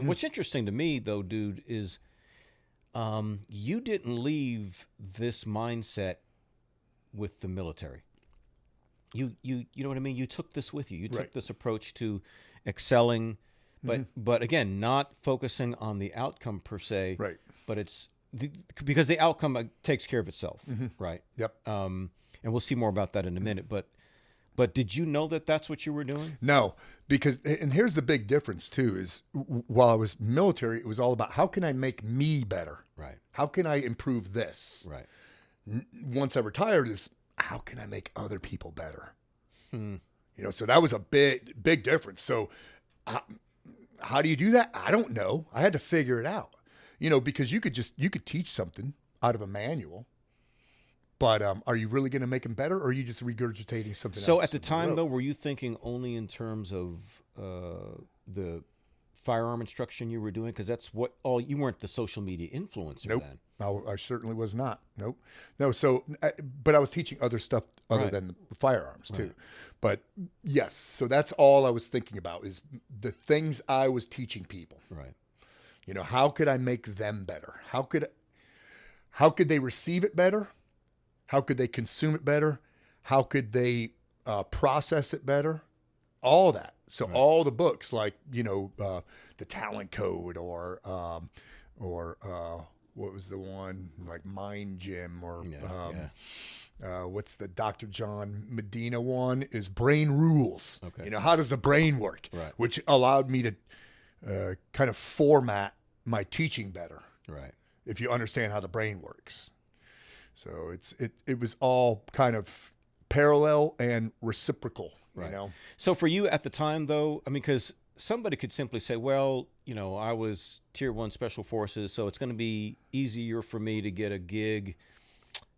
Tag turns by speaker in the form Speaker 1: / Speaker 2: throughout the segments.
Speaker 1: What's interesting to me, though, dude, is you didn't leave this mindset with the military. You know what I mean? You took this with you. You took
Speaker 2: Right.
Speaker 1: this approach to excelling, but again, not focusing on the outcome per se,
Speaker 2: Right.
Speaker 1: but because the outcome takes care of itself, right?
Speaker 2: Yep.
Speaker 1: And we'll see more about that in a minute. But did you know that that's what you were doing?
Speaker 2: No, because, and here's the big difference too, is while I was military, it was all about how can I make me better?
Speaker 1: Right.
Speaker 2: How can I improve this?
Speaker 1: Right.
Speaker 2: Once I retired is how can I make other people better?
Speaker 1: Hmm.
Speaker 2: You know, so that was a big difference. So how do you do that? I don't know. I had to figure it out, you know, because you could teach something out of a manual, but are you really going to make them better, or are you just regurgitating something else?
Speaker 1: So at the time, though, were you thinking only in terms of the firearm instruction you were doing? Because that's you weren't the social media influencer
Speaker 2: Nope.
Speaker 1: then.
Speaker 2: I certainly was not. Nope. No. So, but I was teaching other stuff other
Speaker 1: Right.
Speaker 2: than the firearms too.
Speaker 1: Right.
Speaker 2: But yes, so that's all I was thinking about is the things I was teaching people.
Speaker 1: Right.
Speaker 2: You know, how could I make them better? How could they receive it better? How could they consume it better? How could they process it better? All that. So
Speaker 1: Right.
Speaker 2: all the books, like, you know, the Talent Code, or what was the one, like Mind Gym, or what's the Dr. John Medina one, is Brain Rules.
Speaker 1: Okay.
Speaker 2: You know, how does the brain work?
Speaker 1: Right.
Speaker 2: Which allowed me to kind of format my teaching better,
Speaker 1: Right.
Speaker 2: if you understand how the brain works. So it was all kind of parallel and reciprocal,
Speaker 1: Right.
Speaker 2: you know?
Speaker 1: So for you at the time, though, I mean, because somebody could simply say, well, you know, I was Tier 1 Special Forces, so it's going to be easier for me to get a gig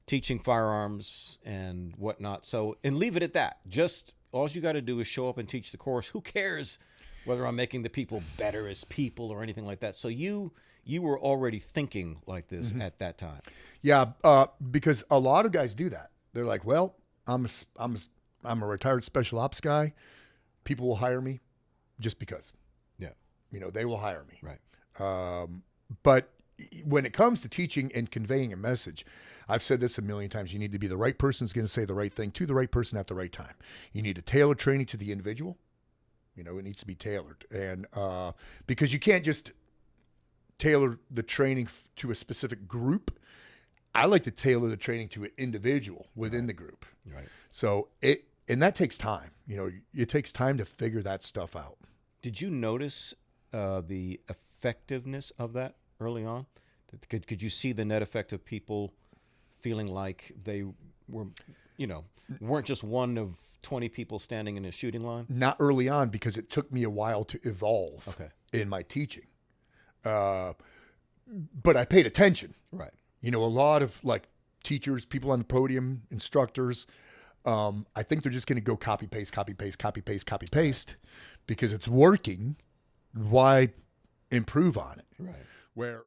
Speaker 1: teaching firearms and whatnot. So, and leave it at that. Just all you got to do is show up and teach the course. Who cares whether I'm making the people better as people or anything like that? So you were already thinking like this at that time.
Speaker 2: Yeah, because a lot of guys do that. They're like, well, I'm a retired special ops guy. People will hire me just because.
Speaker 1: Yeah.
Speaker 2: You know, they will hire me.
Speaker 1: Right.
Speaker 2: But when it comes to teaching and conveying a message, I've said this a million times. You need to be the right person who's going to say the right thing to the right person at the right time. You need to tailor training to the individual. You know, it needs to be tailored. And because you can't just tailor the training to a specific group. I like to tailor the training to an individual within the group.
Speaker 1: Right.
Speaker 2: So and that takes time. You know, it takes time to figure that stuff out.
Speaker 1: Did you notice the effectiveness of that early on? Could you see the net effect of people feeling like they were, you know, weren't just one of 20 people standing in a shooting line?
Speaker 2: Not early on, because it took me a while to evolve in my teaching. But I paid attention.
Speaker 1: Right.
Speaker 2: You know, a lot of like teachers, people on the podium, instructors, I think they're just going to go copy, paste, copy, paste, copy, paste, copy, paste, because it's working. Why improve on it?
Speaker 1: Right.
Speaker 2: Where